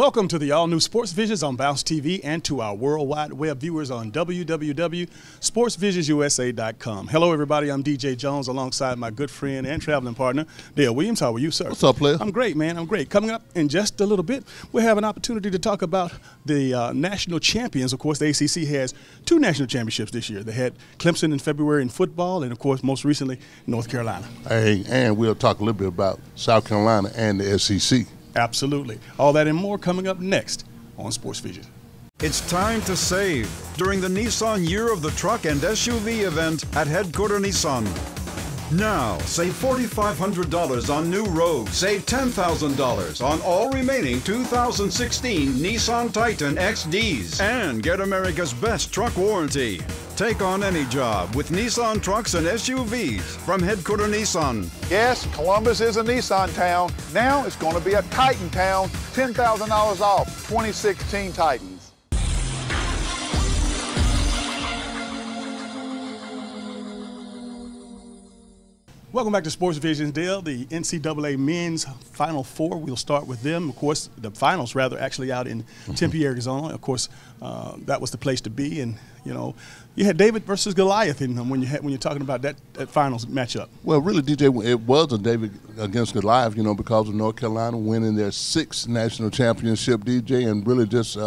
Welcome to the all-new Sports Visions on Bounce TV and to our worldwide web viewers on www.sportsvisionsusa.com. Hello, everybody. I'm DJ Jones alongside my good friend and traveling partner, Dale Williams. How are you, sir? What's up, player? I'm great, man. I'm great. Coming up in just a little bit, we'll have an opportunity to talk about the national champions. Of course, the ACC has two national championships this year. They had Clemson in February in football and, of course, most recently, North Carolina. Hey, and we'll talk a little bit about South Carolina and the SEC. Absolutely. All that and more coming up next on Sports Vision. It's time to save during the Nissan Year of the Truck and SUV event at Headquarter Nissan. Now, save $4,500 on new Rogue. Save $10,000 on all remaining 2016 Nissan Titan XDs. And get America's best truck warranty. Take on any job with Nissan trucks and SUVs from Headquarter Nissan. Yes, Columbus is a Nissan town. Now it's going to be a Titan town. $10,000 off 2016 Titans. Welcome back to Sports Vision, Dale. The NCAA men's Final Four, we'll start with them. Of course, the finals, rather, actually out in Tempe, Arizona. Of course, that was the place to be. And, you know, you had David versus Goliath in them when you're talking about that finals matchup. Well, really, DJ, it was a David against Goliath, you know, because of North Carolina winning their 6th national championship, DJ, and really just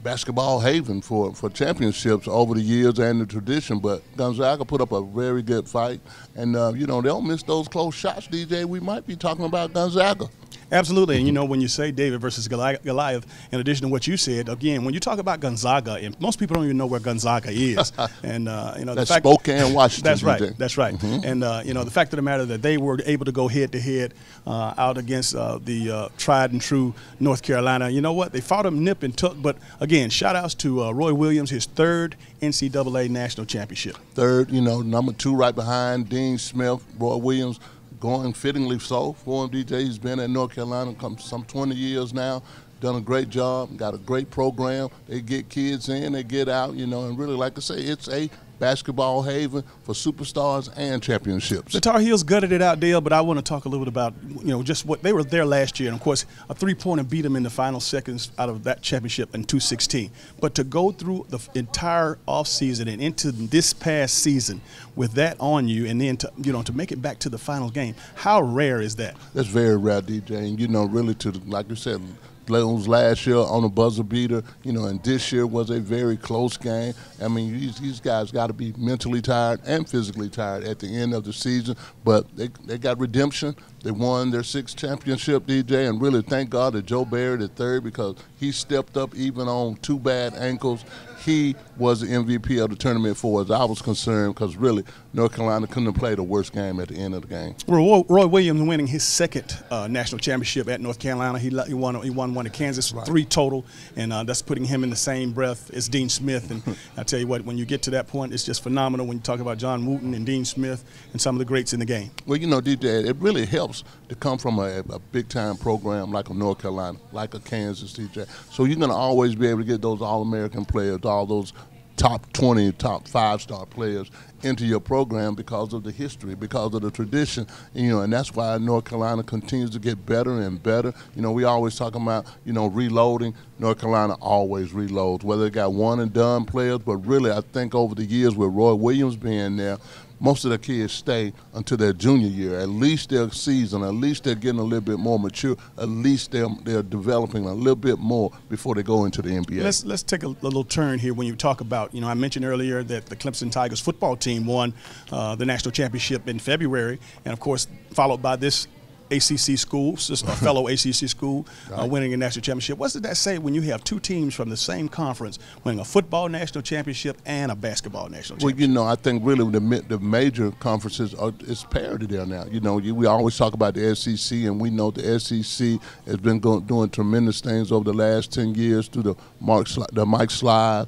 basketball haven for championships over the years and the tradition. But Gonzaga put up a very good fight. And, you know, they don't miss those close shots, DJ. We might be talking about Gonzaga. Absolutely. And, you know, when you say David versus Goliath, in addition to what you said, again, when you talk about Gonzaga, and most people don't even know where Gonzaga is. And, you know, that's Spokane, Washington. That's right. DJ. That's right. And, you know, the fact of the matter that they were able to go head-to-head out against the tried-and-true North Carolina, you know what? They fought them nip and tuck. But, again, shout-outs to Roy Williams, his 3rd NCAA national championship. 3rd, you know, number 2 right behind Dean Smith, Roy Williams. Going fittingly so for him, DJ. He's been at North Carolina some 20 years now. Done a great job, got a great program. They get kids in, they get out, you know, and really, like I say, it's a basketball haven for superstars and championships. The Tar Heels gutted it out, Dale, but I want to talk a little bit about, you know, just what they were there last year. And, of course, a three-pointer beat them in the final seconds out of that championship in 2-16. But to go through the entire offseason and into this past season with that on you and then, to make it back to the final game, how rare is that? That's very rare, DJ. And, you know, really like you said, was last year on a buzzer beater, you know, and this year was a very close game. I mean, these guys got to be mentally tired and physically tired at the end of the season, but they got redemption. They won their 6th championship, DJ, and really thank God that Joe Barrett at 3rd because he stepped up even on 2 bad ankles. He was the MVP of the tournament for as I was concerned because really North Carolina couldn't have played a worse game at the end of the game. Roy Williams winning his 2nd national championship at North Carolina. He won one at Kansas, right. 3 total, and that's putting him in the same breath as Dean Smith. And I tell you what, when you get to that point, it's just phenomenal when you talk about John Wooten and Dean Smith and some of the greats in the game. Well, you know, DJ, it really helps to come from a big-time program like a North Carolina, like a Kansas, DJ. So you're going to always be able to get those All-American players, all those top 20, top 5-star players into your program because of the history, because of the tradition, you know, and that's why North Carolina continues to get better and better. You know, we always talk about, you know, reloading. North Carolina always reloads, whether they got one-and-done players, but really I think over the years with Roy Williams being there, most of the kids stay until their junior year. At least their season, at least they're getting a little bit more mature, at least they're developing a little bit more before they go into the NBA. Let's take a little turn here when you talk about, you know, I mentioned earlier that the Clemson Tigers football team won the national championship in February, and of course followed by this ACC school, a fellow ACC school, winning a national championship. What does that say when you have 2 teams from the same conference winning a football national championship and a basketball national championship? Well, you know, I think really the major conferences it's parity there now. You know, we always talk about the SEC, and we know the SEC has been doing tremendous things over the last 10 years through the Mike Slide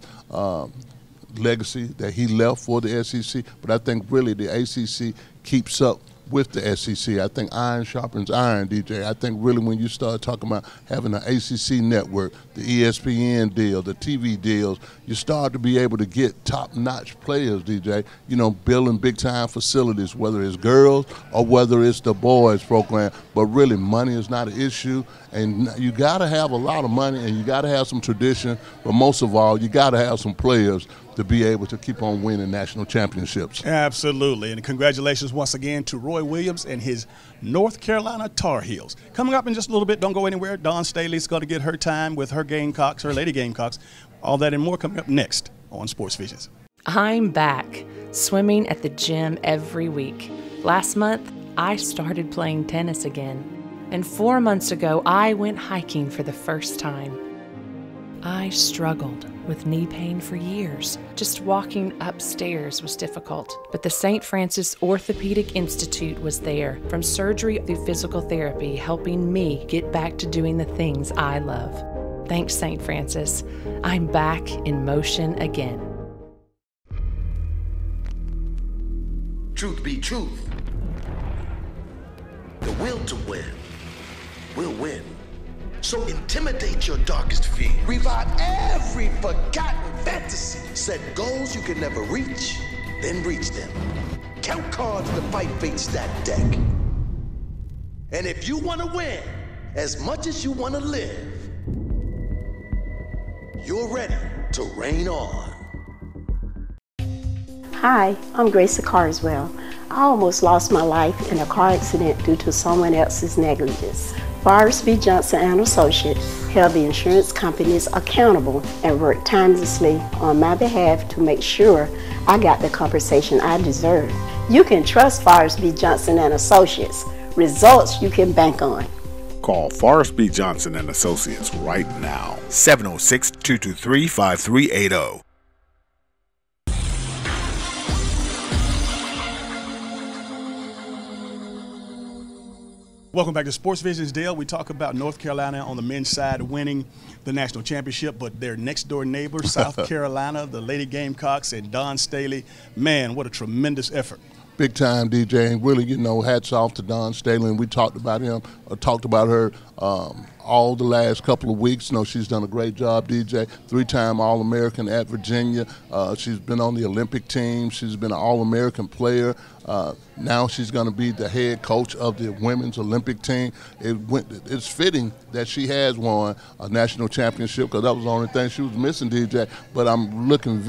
legacy that he left for the SEC. But I think really the ACC keeps up with the SEC. I think iron sharpens iron, DJ. I think really when you start talking about having an ACC network, the ESPN deal, the TV deals, you start to be able to get top-notch players, DJ, you know, building big-time facilities, whether it's girls or whether it's the boys program. But really, money is not an issue, and you got to have a lot of money, and you got to have some tradition, but most of all, you got to have some players to be able to keep on winning national championships. Absolutely, and congratulations once again to Roy Williams and his North Carolina Tar Heels. Coming up in just a little bit, don't go anywhere, Dawn Staley's going to get her time with her Gamecocks, her Lady Gamecocks. All that and more coming up next on Sports Visions. I'm back, swimming at the gym every week. Last month, I started playing tennis again. And 4 months ago, I went hiking for the first time. I struggled with knee pain for years. Just walking upstairs was difficult. But the St. Francis Orthopedic Institute was there, from surgery through physical therapy, helping me get back to doing the things I love. Thanks, St. Francis. I'm back in motion again. Truth be truth, the will to win will win. So intimidate your darkest fear. Revive every forgotten fantasy. Set goals you can never reach, then reach them. Count cards to fight fate's stacked deck. And if you want to win as much as you want to live, you're ready to reign on. Hi, I'm Grace Carswell. I almost lost my life in a car accident due to someone else's negligence. Forrest V. Johnson & Associates held the insurance companies accountable and worked tirelessly on my behalf to make sure I got the compensation I deserve. You can trust Forrest V. Johnson & Associates. Results you can bank on. Call Forrest B. Johnson & Associates right now. 706-223-5380. Welcome back to Sports Visions, Dale. We talk about North Carolina on the men's side winning the national championship, but their next-door neighbors, South Carolina, the Lady Gamecocks, and Dawn Staley, man, what a tremendous effort. Big time, DJ, and really, you know, hats off to Dawn Staley. And we talked about her all the last couple of weeks. You know, she's done a great job, DJ. 3-time All-American at Virginia. She's been on the Olympic team. She's been an All-American player. Now she's going to be the head coach of the women's Olympic team. It's fitting that she has won a national championship because that was the only thing she was missing, DJ. But I'm looking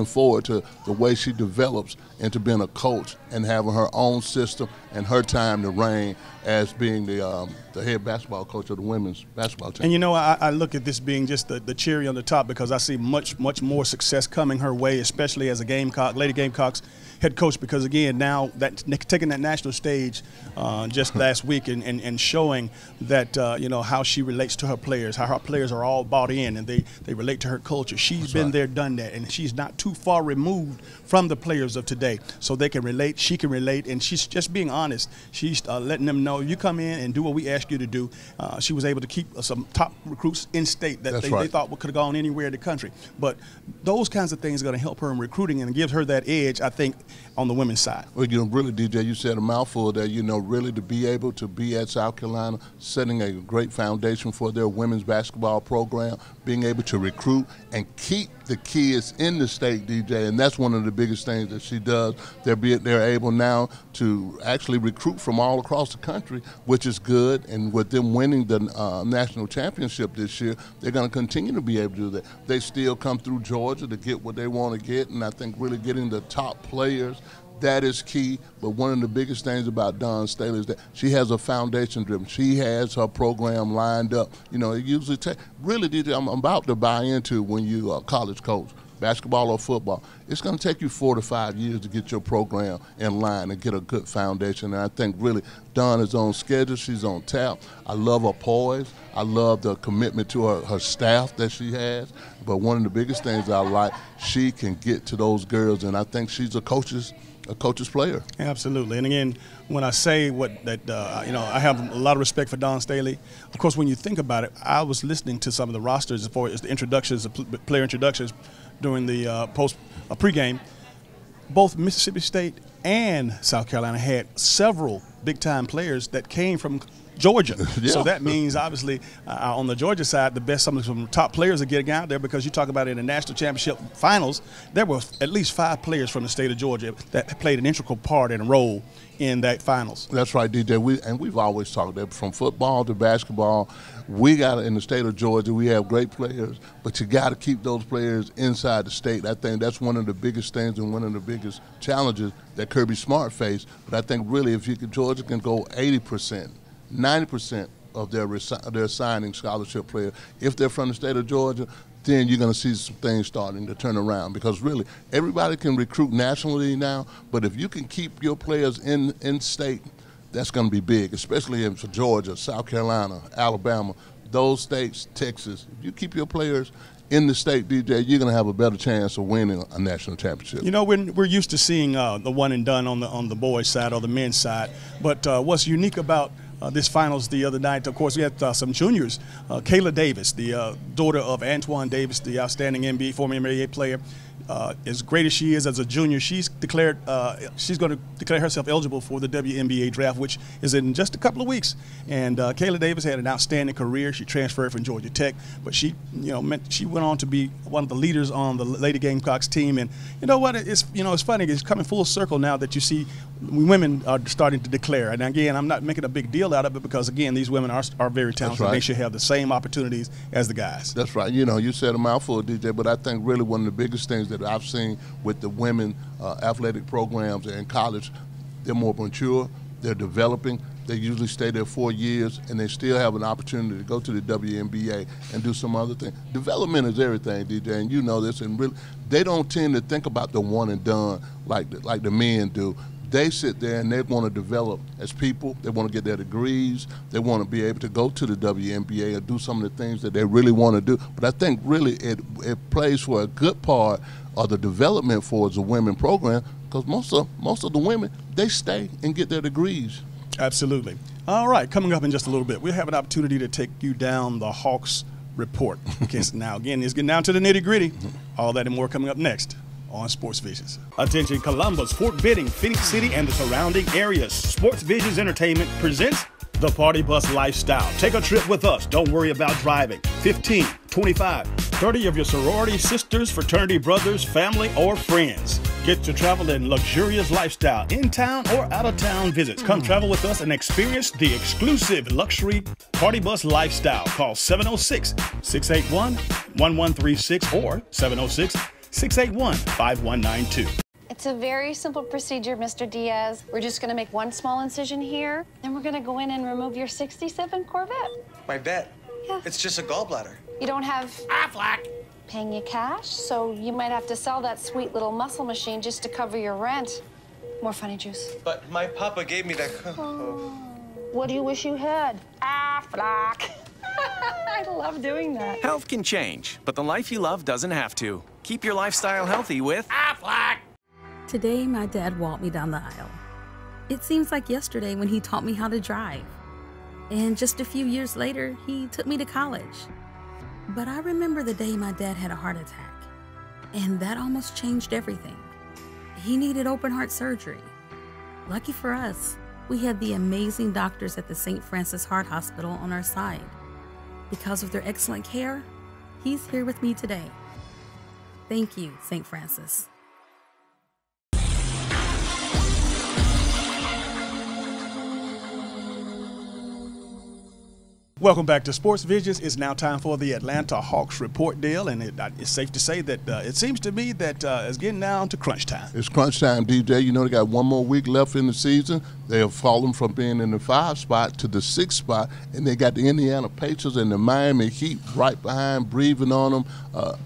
forward to the way she develops into being a coach and having her own system and her time to reign as being the head basketball coach of the women's basketball team. And you know, I look at this being just the cherry on the top because I see much more success coming her way, especially as a Lady Gamecocks head coach, because again, now that taking that national stage just last week and showing that you know, how she relates to her players, how her players are all bought in and they relate to her culture. She's been there, done that, and she's not too far removed from the players of today, so they can relate, she can relate, and she's just being honest. She's letting them know, you come in and do what we ask you to do. She was able to keep some top recruits in state that they thought could have gone anywhere in the country. But those kinds of things are going to help her in recruiting and gives her that edge, I think, on the women's side. Well, you know, really, DJ, you said a mouthful there. You know, really to be able to be at South Carolina, setting a great foundation for their women's basketball program, being able to recruit and keep the kids in the state, DJ, and that's one of the biggest things that she does. They're able now to actually recruit from all across the country, which is good. And with them winning the national championship this year, they're going to continue to be able to do that. They still come through Georgia to get what they want to get, and I think really getting the top players, that is key. But one of the biggest things about Dawn Staley is that she has a foundation driven. She has her program lined up. You know, it usually takes, really, DJ, I'm about to buy into when you are a college coach, basketball or football, it's going to take you 4 to 5 years to get your program in line and get a good foundation. And I think really Dawn is on schedule. She's on tap. I love her poise. I love the commitment to her staff that she has. But one of the biggest things I like, she can get to those girls, and I think she's a coach's player. Absolutely. And again, when I say you know, I have a lot of respect for Dawn Staley. Of course, when you think about it, I was listening to some of the rosters as far as the introductions, the player introductions during the pregame. Both Mississippi State and South Carolina had several big-time players that came from Georgia. Yeah. So that means, obviously, on the Georgia side, some of the top players are getting out there, because you talk about it in the national championship finals, there were at least 5 players from the state of Georgia that played an integral part and role in that finals. That's right, DJ. We've always talked that from football to basketball, we got in the state of Georgia, we have great players, but you got to keep those players inside the state. I think that's one of the biggest things and one of the biggest challenges that Kirby Smart faced. But I think really if Georgia can go 80%, 90% of their signing scholarship players, if they're from the state of Georgia, then you're going to see some things starting to turn around. Because really, everybody can recruit nationally now, but if you can keep your players in state, that's going to be big, especially for Georgia, South Carolina, Alabama, those states, Texas. If you keep your players in the state, DJ, you're going to have a better chance of winning a national championship. You know, we're used to seeing the one and done on the boys' side or the men's side, but what's unique about this finals the other night, of course, we had some juniors. Kayla Davis, the daughter of Antoine Davis, the outstanding former NBA player. As great as she is as a junior, she's going to declare herself eligible for the WNBA draft, which is in just a couple of weeks. And Kayla Davis had an outstanding career. She transferred from Georgia Tech, but she went on to be one of the leaders on the Lady Gamecocks team. And you know what? It's funny. It's coming full circle now that you see women are starting to declare. And again, I'm not making a big deal out of it, because again, these women are very talented. Right. They should have the same opportunities as the guys. That's right. You said a mouthful, DJ, but I think really one of the biggest things that I've seen with the women athletic programs in college, they're more mature, they're developing. They usually stay there 4 years, and they still have an opportunity to go to the WNBA and do some other thing. Development is everything, DJ, and you know this. And really, they don't tend to think about the one and done like the men do. They sit there and they want to develop as people. They want to get their degrees. They want to be able to go to the WNBA and do some of the things that they really want to do. But I think really it plays for a good part of the development for the women program, because most of the women, they stay and get their degrees. Absolutely. All right, coming up in just a little bit, we'll have an opportunity to take you down the Hawks report. Okay, so now again, it's getting down to the nitty-gritty. All that and more coming up next on Sports Visions. Attention Columbus, Fort Benning, Phoenix City, and the surrounding areas. Sports Visions Entertainment presents the Party Bus Lifestyle. Take a trip with us. Don't worry about driving. 15, 25, 30 of your sorority sisters, fraternity brothers, family, or friends. Get to travel in luxurious lifestyle, in town or out of town visits. Come travel with us and experience the exclusive luxury Party Bus Lifestyle. Call 706-681-1136 or 706-681-5192. It's a very simple procedure, Mr. Diaz. We're just going to make one small incision here, then we're going to go in and remove your 67 Corvette. My bet? Yeah. It's just a gallbladder. You don't have Aflac paying you cash, so you might have to sell that sweet little muscle machine just to cover your rent. More funny juice. But my papa gave me that. What do you wish you had? Aflac. I love doing that. Health can change, but the life you love doesn't have to. Keep your lifestyle healthy with Aflac. Today, my dad walked me down the aisle. It seems like yesterday when he taught me how to drive. And just a few years later, he took me to college. But I remember the day my dad had a heart attack, and that almost changed everything. He needed open heart surgery. Lucky for us, we had the amazing doctors at the St. Francis Heart Hospital on our side. Because of their excellent care, he's here with me today. Thank you, St. Francis. Welcome back to Sports Visions. It's now time for the Atlanta Hawks report, Dale, and it's safe to say that it seems to me that it's getting down to crunch time. It's crunch time, DJ. You know they got one more week left in the season. They have fallen from being in the 5 spot to the 6 spot, and they got the Indiana Pacers and the Miami Heat right behind, breathing on them.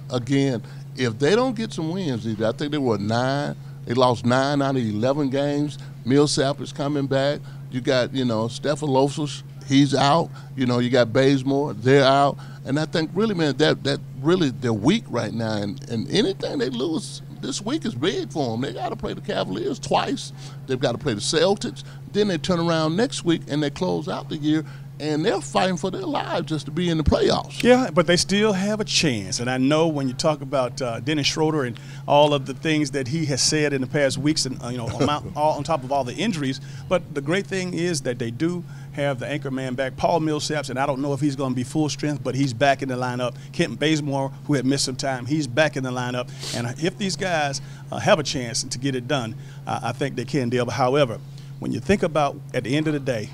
Again, if they don't get some wins, DJ, I think they were 9. They lost 9 out of 11 games. Millsap is coming back. You got, Stefanos. He's out. You got Bazemore. They're out. And I think really, man, that really they're weak right now. And anything they lose this week is big for them. They got to play the Cavaliers twice. They've got to play the Celtics. Then they turn around next week and they close out the year and they're fighting for their lives just to be in the playoffs. Yeah, but they still have a chance. And I know when you talk about Dennis Schroeder and all of the things that he has said in the past weeks, and on top of all the injuries, but the great thing is that they do have the anchor man back, Paul Millsaps, and I don't know if he's going to be full strength, but he's back in the lineup. Kenton Bazemore, who had missed some time, he's back in the lineup. And if these guys have a chance to get it done, I think they can, Dale. However, when you think about at the end of the day,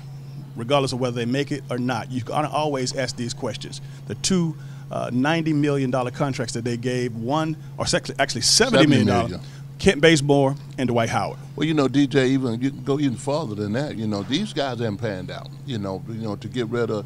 regardless of whether they make it or not, you gotta always ask these questions. The two $90 million contracts that they gave, actually $70 million. Kent Bazemore and Dwight Howard. Well, DJ, you can go even further than that. These guys haven't panned out. To get rid of,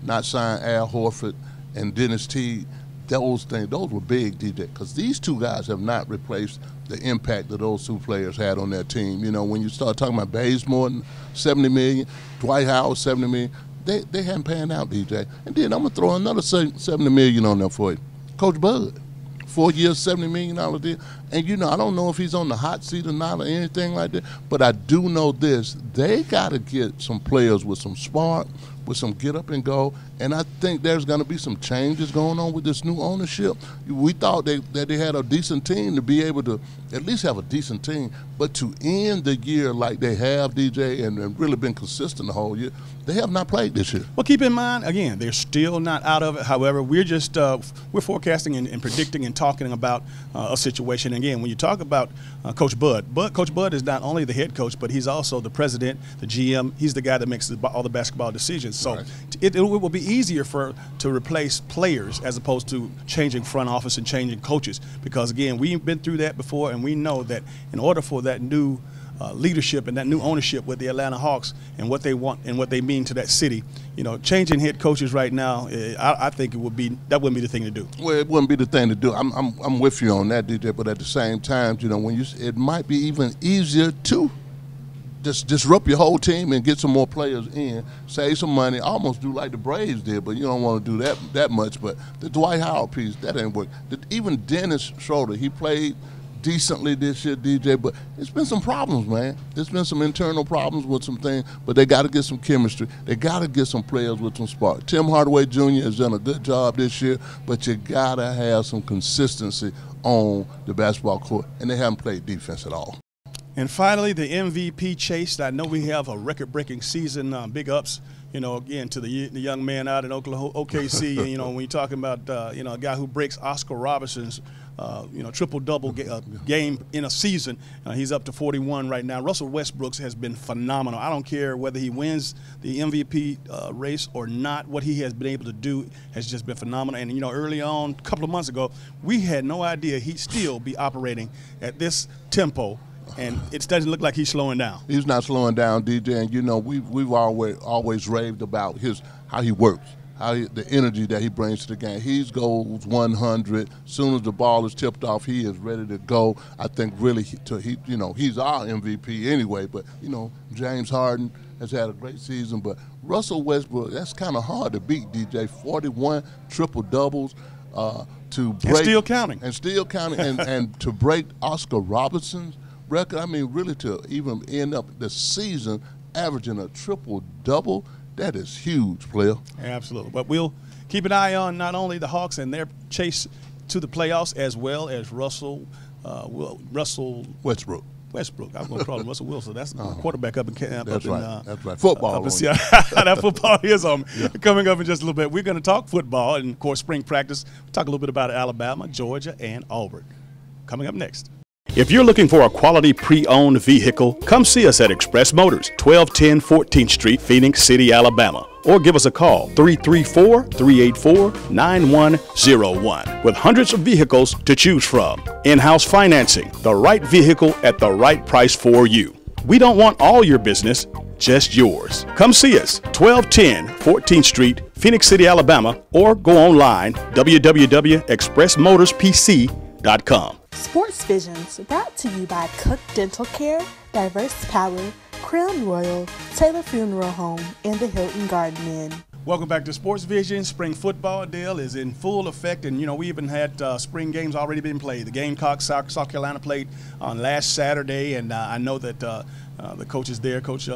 not sign Al Horford and Dennis Teague, those were big, DJ, because these two guys have not replaced the impact that those two players had on their team. When you start talking about Bazemore, $70 million, Dwight Howard, $70 million, they haven't panned out, DJ. And then I'm going to throw another $70 million on there for you. Coach Bud. 4 years, $70 million deal. And, I don't know if he's on the hot seat or not or anything like that, but I do know this. They got to get some players with some spark, with some get up and go, and I think there's going to be some changes going on with this new ownership. We thought that they had a decent team to be able to at least have a decent team, but to end the year like they have, DJ, and really been consistent the whole year, they have not played this year. Well, keep in mind, again, they're still not out of it. However, we're just we're forecasting and predicting and talking about a situation. Again, when you talk about Coach Bud, Coach Bud is not only the head coach, but he's also the president, the GM. He's the guy that makes all the basketball decisions. So right. it will be easier to replace players as opposed to changing front office and changing coaches. Because, again, we've been through that before, and we know that in order for that new leadership and that new ownership with the Atlanta Hawks and what they want and what they mean to that city, changing head coaches right now, I think that wouldn't be the thing to do. Well, it wouldn't be the thing to do. I'm with you on that, DJ. But at the same time, it might be even easier to just disrupt your whole team and get some more players in, save some money, almost do like the Braves did, but you don't want to do that much. But the Dwight Howard piece, that ain't work. Even Dennis Schroeder, he played decently this year, DJ, but it's been some problems, man. There's been some internal problems with some things, but they got to get some chemistry. They got to get some players with some spark. Tim Hardaway Jr. has done a good job this year, but you got to have some consistency on the basketball court, and they haven't played defense at all. And finally, the MVP chase. I know we have a record-breaking season. Big ups, again, to the young man out in OKC. When you're talking about, a guy who breaks Oscar Robertson's triple-double game in a season. He's up to 41 right now. Russell Westbrook has been phenomenal. I don't care whether he wins the MVP race or not. What he has been able to do has just been phenomenal. And, early on, a couple of months ago, we had no idea he'd still be operating at this tempo. And it doesn't look like he's slowing down. He's not slowing down, DJ. And, we've always raved about how he works. The energy that he brings to the game. He goes 100. As soon as the ball is tipped off, he is ready to go. I think really, he's our MVP anyway. But James Harden has had a great season. But Russell Westbrook, that's kind of hard to beat, DJ. 41 triple doubles to break. And still counting. and to break Oscar Robertson's record. I mean, really to even end up the season averaging a triple double. That is huge, player. Absolutely. But we'll keep an eye on not only the Hawks and their chase to the playoffs, as well as Russell Westbrook. I'm going to call him Russell Wilson. That's quarterback up in That's right. Football. That football is on. Yeah. Coming up in just a little bit, we're going to talk football and, of course, spring practice. We'll talk a little bit about Alabama, Georgia, and Auburn. Coming up next. If you're looking for a quality pre-owned vehicle, come see us at Express Motors, 1210 14th Street, Phoenix City, Alabama. Or give us a call, 334-384-9101, with hundreds of vehicles to choose from. In-house financing, the right vehicle at the right price for you. We don't want all your business, just yours. Come see us, 1210 14th Street, Phoenix City, Alabama, or go online, www.expressmotorspc.com. Sports Visions, brought to you by Cook Dental Care, Diverse Power, Crown Royal, Taylor Funeral Home, and the Hilton Garden Inn. Welcome back to Sports Vision. Spring football, Dale, is in full effect, and we even had spring games already been played. The Gamecocks, South Carolina, played on last Saturday, and I know that the coaches there, Coach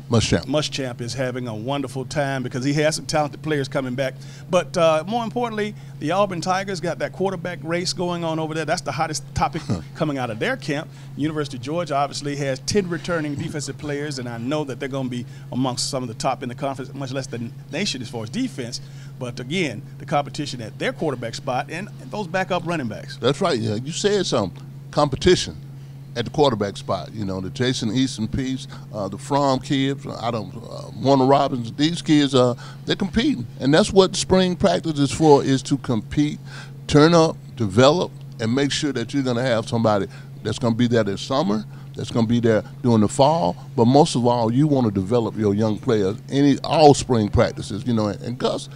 Muschamp is having a wonderful time because he has some talented players coming back. But more importantly, the Auburn Tigers got that quarterback race going on over there. That's the hottest topic coming out of their camp. University of Georgia obviously has 10 returning defensive players, and I know that they're going to be amongst some of the top in the conference, much less the nation as far as defense. But again, the competition at their quarterback spot and those backup running backs. That's right. Yeah, you said something. Competition at the quarterback spot. You know, the Jason Easton piece, the Fromm kids, Warner Robbins. These kids, they're competing, and that's what spring practice is for: is to compete, turn up, develop, and make sure that you're going to have somebody that's going to be there this summer, that's going to be there during the fall. But most of all, you want to develop your young players all spring practices. You know, and Gus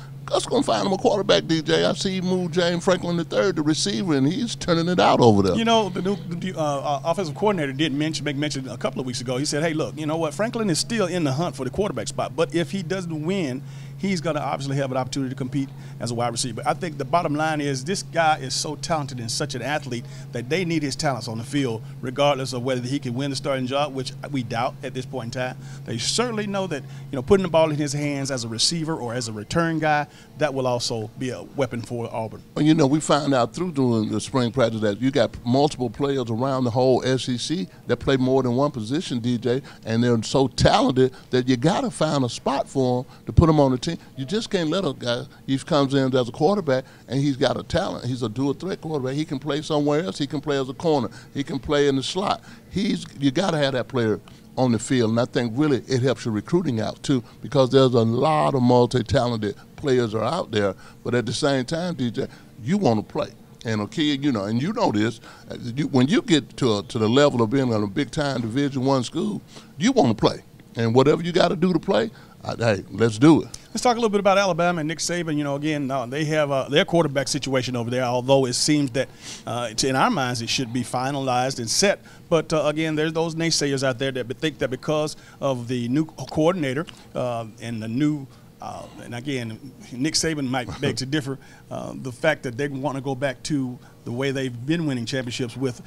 going to find him a quarterback, DJ. I see he moved James Franklin III, the receiver, and he's turning it out over there. You know, the new offensive coordinator did make mention a couple of weeks ago. He said, hey, look, you know what, Franklin is still in the hunt for the quarterback spot, but if he doesn't win, he's going to obviously have an opportunity to compete as a wide receiver. I think the bottom line is this guy is so talented and such an athlete that they need his talents on the field, regardless of whether he can win the starting job, which we doubt at this point in time. They certainly know that, you know, putting the ball in his hands as a receiver or as a return guy, that will also be a weapon for Auburn. Well, you know, we found out through doing the spring practice that you got multiple players around the whole SEC that play more than one position, DJ, and they're so talented that you got to find a spot for them to put them on the team. You just can't let a guy, he comes in as a quarterback and he's got a talent. He's a dual threat quarterback. He can play somewhere else. He can play as a corner. He can play in the slot. You got to have that player on the field, and I think really it helps your recruiting out too, because there's a lot of multi-talented players are out there, but at the same time, DJ, you want to play. And a kid, you know, and you know this, when you get to the level of being in a big-time Division I school, you want to play. And whatever you got to do to play, hey, let's do it. Let's talk a little bit about Alabama and Nick Saban. You know, again, they have their quarterback situation over there, although it seems that in our minds it should be finalized and set. But, again, there's those naysayers out there that think that because of the new coordinator and the new and again, Nick Saban might beg to differ. The fact that they want to go back to the way they've been winning championships with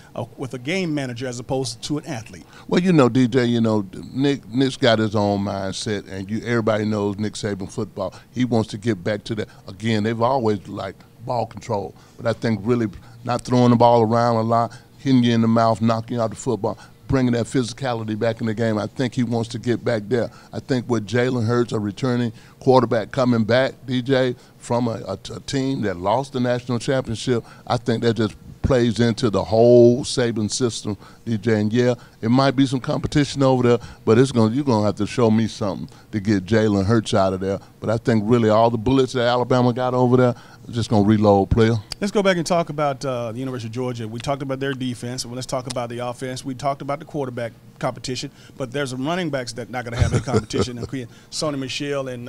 a game manager as opposed to an athlete. Well, you know, DJ, you know, Nick's got his own mindset, and everybody knows Nick Saban football. He wants to get back to that. Again, they've always liked ball control, but I think really not throwing the ball around a lot, hitting you in the mouth, knocking you out the football, bringing that physicality back in the game. I think he wants to get back there. I think with Jalen Hurts, a returning quarterback coming back, DJ, from a team that lost the national championship, I think that just plays into the whole Saban system, DJ. And, yeah, it might be some competition over there, but you're going to have to show me something to get Jalen Hurts out of there. But I think really all the bullets that Alabama got over there, just going to reload, player. Let's go back and talk about the University of Georgia. We talked about their defense. Well, let's talk about the offense. We talked about the quarterback competition, but there's some running backs that not going to have any competition, including Sonny Michel and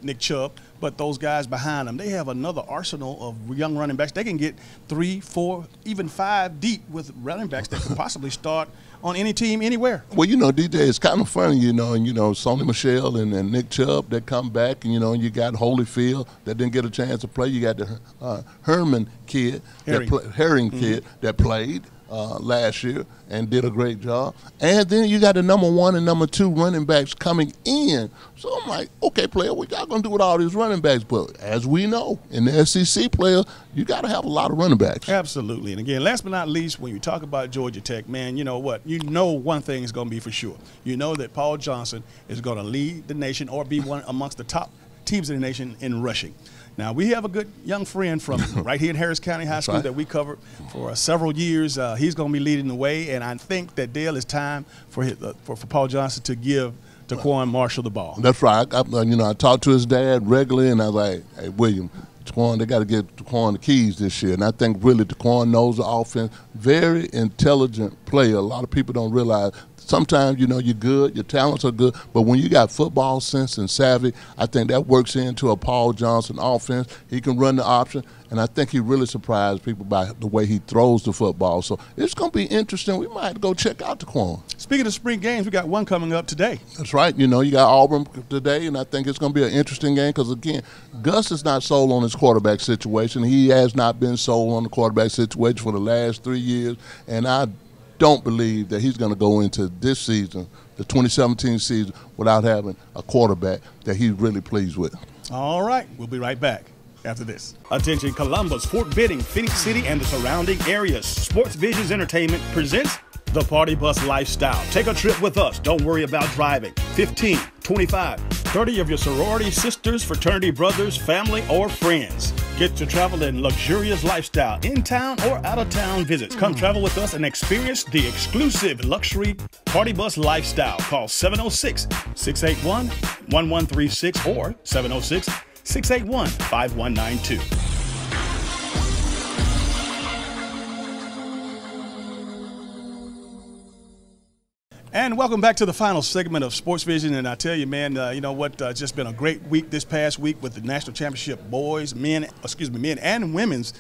Nick Chubb. But those guys behind them, they have another arsenal of young running backs. They can get 3, 4, even 5 deep with running backs that could possibly start on any team anywhere. Well, you know, DJ, it's kind of funny, you know, and Sonny Michel and Nick Chubb that come back, and and you got Holyfield that didn't get a chance to play. You got the Herring kid that played last year and did a great job. And then you got the number 1 and number 2 running backs coming in. So I'm like, okay, player, what y'all going to do with all these running backs? But as we know, in the SEC, player, you got to have a lot of running backs. Absolutely. And again, last but not least, when you talk about Georgia Tech, man, you know what? You know one thing is going to be for sure. You know that Paul Johnson is going to lead the nation or be one amongst the top teams in the nation in rushing. Now, we have a good young friend from right here in Harris County High School that we covered for several years. He's going to be leading the way, and I think that, Dale, it's time for Paul Johnson to give Taquan Marshall the ball. That's right. I talked to his dad regularly, and I was like, hey, William, Taquan, they got to give Taquan the keys this year. And I think really Taquan knows the offense. Very intelligent player. A lot of people don't realize. Sometimes, you're good, your talents are good, but when you got football sense and savvy, I think that works into a Paul Johnson offense. He can run the option, and I think he really surprised people by the way he throws the football. So it's going to be interesting. We might have to go check out Taquan. Speaking of spring games, we got one coming up today. That's right. You got Auburn today, and I think it's going to be an interesting game because, again, Gus is not sold on his quarterback situation. He has not been sold on the quarterback situation for the last 3 years, and I don't believe that he's going to go into this season, the 2017 season, without having a quarterback that he's really pleased with. All right, we'll be right back after this. Attention Columbus, Fort Benning, Phoenix City, and the surrounding areas. Sports Visions Entertainment presents the Party Bus Lifestyle. Take a trip with us. Don't worry about driving. 15, 25, 30 of your sorority sisters, fraternity brothers, family, or friends. Get to travel in luxurious lifestyle, in-town or out-of-town visits. Come travel with us and experience the exclusive luxury Party Bus Lifestyle. Call 706-681-1136 or 706-681-5192. And welcome back to the final segment of Sports Vision. And I tell you, man, you know what? Just been a great week this past week with the national championship men and women's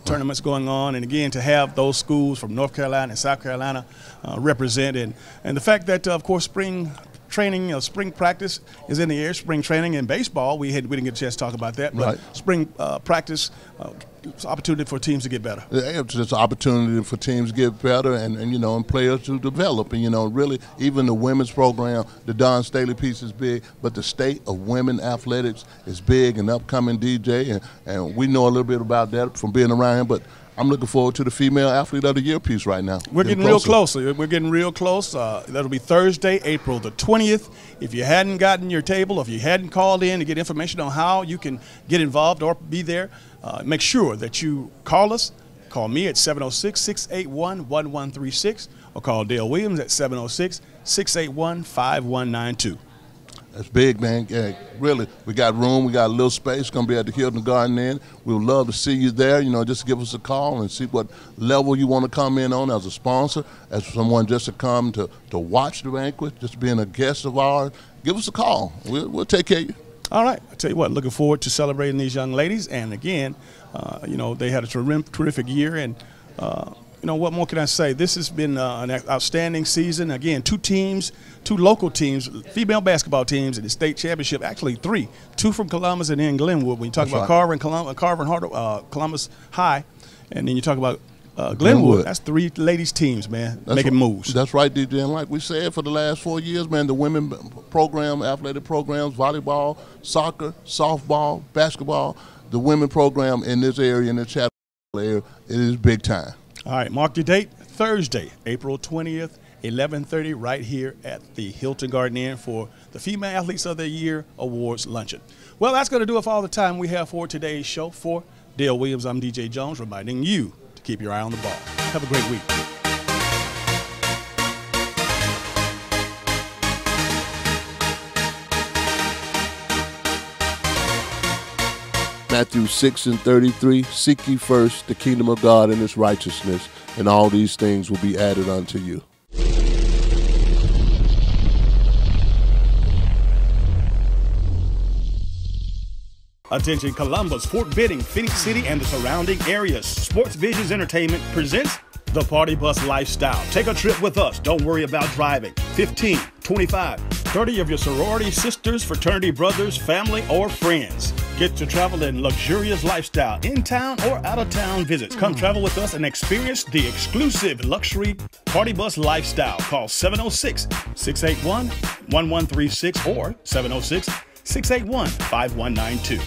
tournaments going on. And again, to have those schools from North Carolina and South Carolina represented, and the fact that, of course, spring training, spring practice is in the air. Spring training in baseball, we didn't get a chance to talk about that, but right. Spring practice. It's an opportunity for teams to get better. It's just an opportunity for teams to get better and players to develop. And, really, even the women's program, the Don Staley piece is big, but the state of women athletics is big and upcoming, DJ. And we know a little bit about that from being around here, but I'm looking forward to the Female Athlete of the Year piece right now. We're getting real close. We're getting real close. That'll be Thursday, April the 20th. If you hadn't gotten your table, if you hadn't called in to get information on how you can get involved or be there, make sure that you call us. Call me at 706-681-1136 or call Dale Williams at 706-681-5192. That's big, man. Yeah, really, we got room. We got a little space. It's going to be at the Hilton Garden Inn. We would love to see you there. Just give us a call and see what level you want to come in on as a sponsor, as someone just to come to watch the banquet, just being a guest of ours. Give us a call. We'll take care of you. All right. I tell you what, looking forward to celebrating these young ladies. And again, they had a terrific year. And what more can I say? This has been an outstanding season. Again, two local teams, female basketball teams in the state championship. Actually, two from Columbus and then Glenwood. When you talk about Carver and Columbus High, and then you talk about Glenwood, that's three ladies teams, man, making moves. That's right, DJ. And like we said, for the last 4 years, man, the women program, athletic programs, volleyball, soccer, softball, basketball, the women program in this area, in the Chattanooga area, it is big time. All right, mark your date, Thursday, April 20th, 11:30, right here at the Hilton Garden Inn for the Female Athletes of the Year Awards Luncheon. Well, that's going to do it for all the time we have for today's show. For Dale Williams, I'm DJ Jones, reminding you to keep your eye on the ball. Have a great week. Matthew 6:33, seek ye first the kingdom of God and his righteousness, and all these things will be added unto you. Attention Columbus, Fort Benning, Phoenix City, and the surrounding areas. Sports Visions Entertainment presents the Party Bus Lifestyle. Take a trip with us. Don't worry about driving. 15, 25, 30 of your sorority sisters, fraternity brothers, family, or friends. Get to travel in luxurious lifestyle, in-town or out-of-town visits. Come travel with us and experience the exclusive luxury Party Bus Lifestyle. Call 706-681-1136 or 706-681-5192.